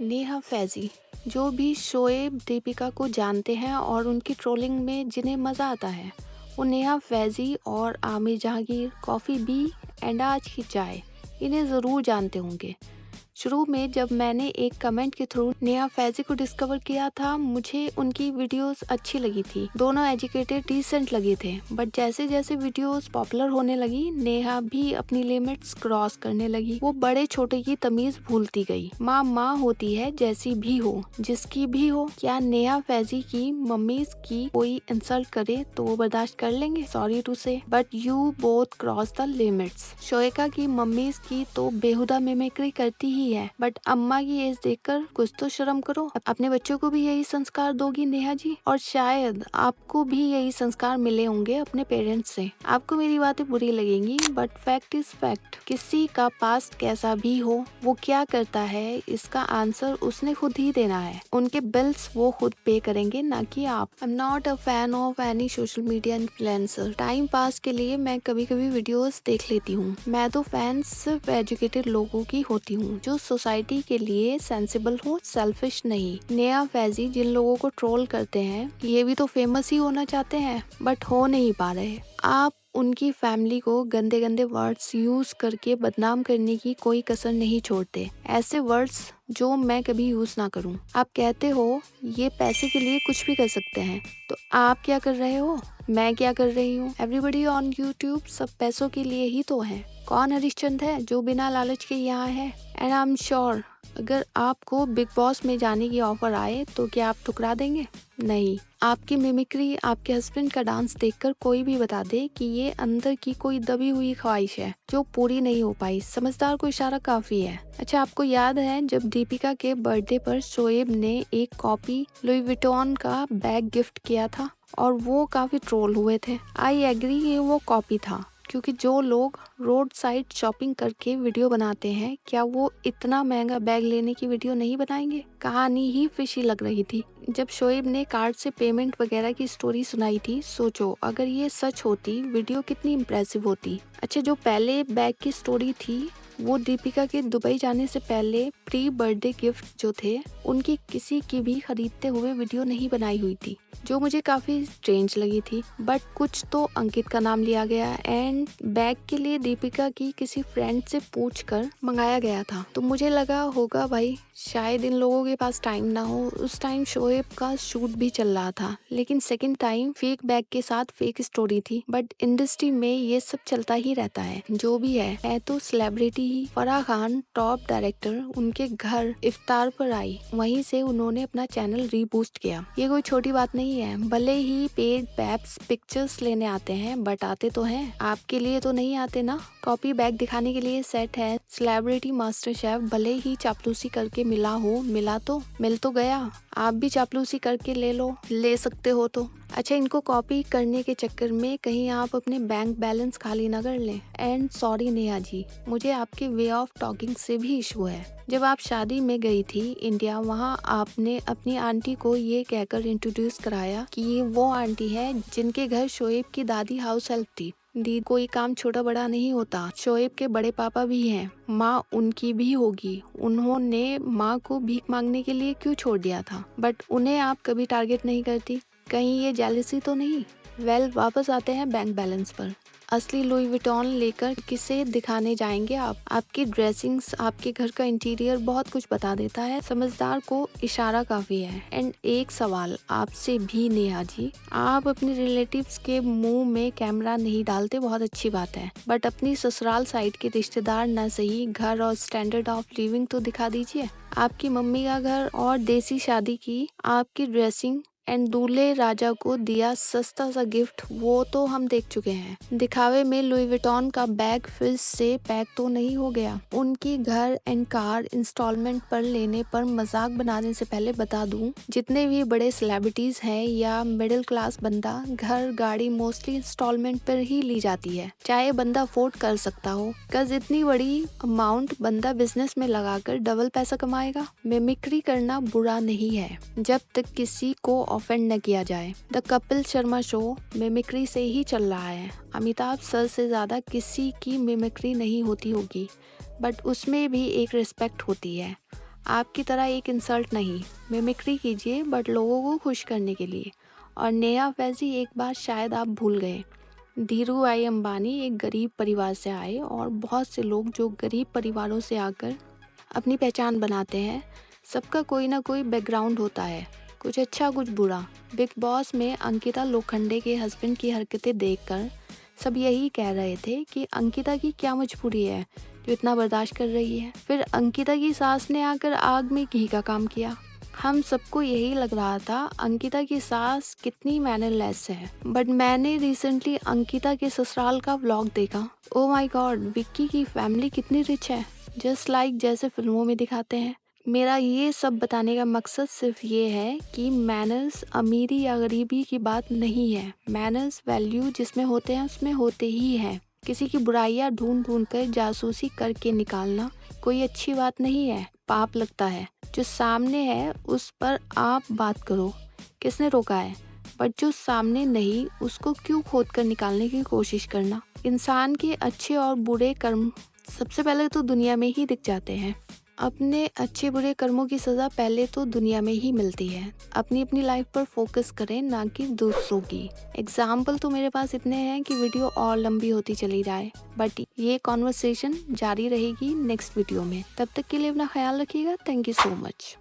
नेहा फैज़ी, जो भी शोएब दीपिका को जानते हैं और उनकी ट्रोलिंग में जिन्हें मज़ा आता है, वो नेहा फैज़ी और Aamir Jahangir, coffee B and आज की चाय, इन्हें ज़रूर जानते होंगे। शुरू में जब मैंने एक कमेंट के थ्रू नेहा फैज़ी को डिस्कवर किया था, मुझे उनकी वीडियोस अच्छी लगी थी। दोनों एजुकेटेड डिसेंट लगे थे, बट जैसे जैसे वीडियोस पॉपुलर होने लगी, नेहा भी अपनी लिमिट्स क्रॉस करने लगी। वो बड़े छोटे की तमीज भूलती गई। माँ माँ होती है, जैसी भी हो, जिसकी भी हो। क्या नेहा फैज़ी की मम्मीज की कोई इंसल्ट करे तो वो बर्दाश्त कर लेंगे? Sorry to say, but you both cross the limits. शोएका की मम्मीज की तो बेहुदा मिमिक्री करती ही है, बट अम्मा की एज देखकर कुछ तो शर्म करो। अपने बच्चों को भी यही संस्कार दोगी नेहा जी, और शायद आपको भी यही संस्कार मिले होंगे अपने पेरेंट्स से। आपको मेरी बातें बुरी लगेंगी, बट फैक्ट इज फैक्ट। किसी का पास्ट कैसा भी हो, वो क्या करता है इसका आंसर उसने खुद ही देना है। उनके बिल्स वो खुद पे करेंगे, ना कि आप। I am not a fan of any social media influencer. Time pass के लिए मैं कभी कभी वीडियोस देख लेती हूँ। मैं तो फैन सिर्फ एजुकेटेड लोगों की होती हूँ, जो सोसाइटी के लिए सेंसिबल हो, सेल्फिश नहीं। नेहा फैज़ी जिन लोगों को ट्रोल करते हैं, ये भी तो फेमस ही होना चाहते हैं, बट हो नहीं पा रहे। आप उनकी फैमिली को गंदे गंदे वर्ड्स यूज करके बदनाम करने की कोई कसर नहीं छोड़ते। ऐसे वर्ड्स जो मैं कभी यूज ना करूं। आप कहते हो ये पैसे के लिए कुछ भी कर सकते हैं, तो आप क्या कर रहे हो? मैं क्या कर रही हूँ? एवरीबडी ऑन यूट्यूब सब पैसों के लिए ही तो है। कौन हरिश्चंद्र है जो बिना लालच के यहाँ है? एंड आई एम श्योर, अगर आपको बिग बॉस में जाने की ऑफर आए तो क्या आप ठुकरा देंगे? नहीं। आपकी मिमिक्री, आपके हस्बैंड का डांस देखकर कोई भी बता दे कि ये अंदर की कोई दबी हुई ख्वाहिश है जो पूरी नहीं हो पाई। समझदार को इशारा काफी है। अच्छा, आपको याद है जब दीपिका के बर्थडे पर शोएब ने एक कॉपी लुई विटॉन का बैग गिफ्ट किया था और वो काफी ट्रोल हुए थे। आई एग्री कि वो कॉपी था, क्योंकि जो लोग रोड साइड शॉपिंग करके वीडियो बनाते हैं, क्या वो इतना महंगा बैग लेने की वीडियो नहीं बनाएंगे? कहानी ही फिशी लग रही थी। जब शोएब ने कार्ड से पेमेंट वगैरह की स्टोरी सुनाई थी, सोचो अगर ये सच होती, वीडियो कितनी इम्प्रेसिव होती। अच्छा, जो पहले बैग की स्टोरी थी, वो दीपिका के दुबई जाने से पहले प्री बर्थडे गिफ्ट जो थे, उनकी किसी की भी खरीदते हुए वीडियो नहीं बनाई हुई थी, जो मुझे काफी स्ट्रेंज लगी थी। बट कुछ तो अंकित का नाम लिया गया एंड बैग के लिए दीपिका की किसी फ्रेंड से पूछकर मंगाया गया था। तो मुझे लगा होगा भाई शायद इन लोगों के पास टाइम ना हो। उस टाइम शोएब का शूट भी चल रहा था, लेकिन सेकंड टाइम फेक बैग के साथ फेक स्टोरी थी। बट इंडस्ट्री में ये सब चलता ही रहता है। जो भी है तो सेलिब्रिटी ही। फराह खान टॉप डायरेक्टर उनके घर इफ्तार पर आई, वहीं से उन्होंने अपना चैनल रीबूस्ट किया। ये कोई छोटी बात नहीं है। भले ही पेड पैप्स पिक्चर्स लेने आते हैं, बट आते तो हैं। आपके लिए तो नहीं आते ना। कॉपी बैग दिखाने के लिए सेट है। सेलिब्रिटी मास्टर शेफ भले ही चापलूसी करके मिला हो, मिल तो गया। आप भी चापलूसी करके ले सकते हो तो। अच्छा, इनको कॉपी करने के चक्कर में कहीं आप अपने बैंक बैलेंस खाली ना कर लें। एंड सॉरी नेहा जी, मुझे आपके वे ऑफ टॉकिंग से भी इशू है। जब आप शादी में गई थी इंडिया, वहाँ आपने अपनी आंटी को ये कहकर इंट्रोड्यूस कराया कि ये वो आंटी है जिनके घर शोएब की दादी हाउस हेल्प थी। दी कोई काम छोटा बड़ा नहीं होता। शोएब के बड़े पापा भी हैं, माँ उनकी भी होगी। उन्होंने माँ को भीख मांगने के लिए क्यों छोड़ दिया था, बट उन्हें आप कभी टारगेट नहीं करती। कहीं ये जेलसी तो नहीं? वेल, वापस आते हैं बैंक बैलेंस पर। असली लुई विटॉन लेकर किसे दिखाने जाएंगे आप? आपकी ड्रेसिंग्स, आपके घर का इंटीरियर बहुत कुछ बता देता है। समझदार को इशारा काफी है। एंड एक सवाल आपसे भी नेहा जी, आप अपने रिलेटिव्स के मुंह में कैमरा नहीं डालते, बहुत अच्छी बात है, बट अपनी ससुराल साइड के रिश्तेदार न सही, घर और स्टैंडर्ड ऑफ लिविंग तो दिखा दीजिए। आपकी मम्मी का घर और देसी शादी की आपकी ड्रेसिंग एंड दूल्हे राजा को दिया सस्ता सा गिफ्ट, वो तो हम देख चुके हैं। दिखावे में लुई विटॉन का बैग फिर से पैक तो नहीं हो गया। उनकी घर एंड कार इंस्टॉलमेंट पर लेने पर मजाक बनाने से पहले बता दूं, जितने भी बड़े सेलिब्रिटीज हैं या मिडिल क्लास बंदा, घर गाड़ी मोस्टली इंस्टॉलमेंट पर ही ली जाती है, चाहे बंदा अफोर्ड कर सकता हो। कज इतनी बड़ी अमाउंट बंदा बिजनेस में लगाकर डबल पैसा कमाएगा। मिमिक्री करना बुरा नहीं है, जब तक किसी को ऑफेंड न किया जाए। The Kapil Sharma show mimicry से ही चल रहा है। अमिताभ सर से ज्यादा किसी की मिमिक्री नहीं होती होगी, बट उसमें भी एक रिस्पेक्ट होती है। आपकी तरह एक इंसल्ट नहीं, मिमिक्री कीजिए बट लोगों को खुश करने के लिए। और नेहा फैज़ी, एक बात शायद आप भूल गए, धीरूभाई अंबानी एक गरीब परिवार से आए और बहुत से लोग जो गरीब परिवारों से आकर अपनी पहचान बनाते हैं, सबका कोई ना कोई बैकग्राउंड होता है, कुछ अच्छा कुछ बुरा। बिग बॉस में अंकिता लोखंडे के हस्बैंड की हरकतें देखकर सब यही कह रहे थे कि अंकिता की क्या मजबूरी है जो इतना बर्दाश्त कर रही है। फिर अंकिता की सास ने आकर आग में घी का काम किया। हम सबको यही लग रहा था अंकिता की सास कितनी मैनरलेस है। बट मैंने रिसेंटली अंकिता के ससुराल का व्लॉग देखा। ओ माय गॉड, विक्की की फैमिली कितनी रिच है, जस्ट लाइक जैसे फिल्मों में दिखाते हैं। मेरा ये सब बताने का मकसद सिर्फ ये है कि मैनर्स अमीरी या गरीबी की बात नहीं है। मैनर्स वैल्यू जिसमें होते हैं उसमें होते ही हैं। किसी की बुराइयां ढूंढ ढूंढ कर जासूसी करके निकालना कोई अच्छी बात नहीं है, पाप लगता है। जो सामने है उस पर आप बात करो, किसने रोका है? बट जो सामने नहीं, उसको क्यों खोद कर निकालने की कोशिश करना? इंसान के अच्छे और बुरे कर्म सबसे पहले तो दुनिया में ही दिख जाते हैं। अपने अच्छे बुरे कर्मों की सज़ा पहले तो दुनिया में ही मिलती है। अपनी अपनी लाइफ पर फोकस करें, ना कि दूसरों की। एग्जाम्पल तो मेरे पास इतने हैं कि वीडियो और लंबी होती चली जाए, बट ये कॉन्वर्सेशन जारी रहेगी नेक्स्ट वीडियो में। तब तक के लिए अपना ख्याल रखिएगा। Thank you so much.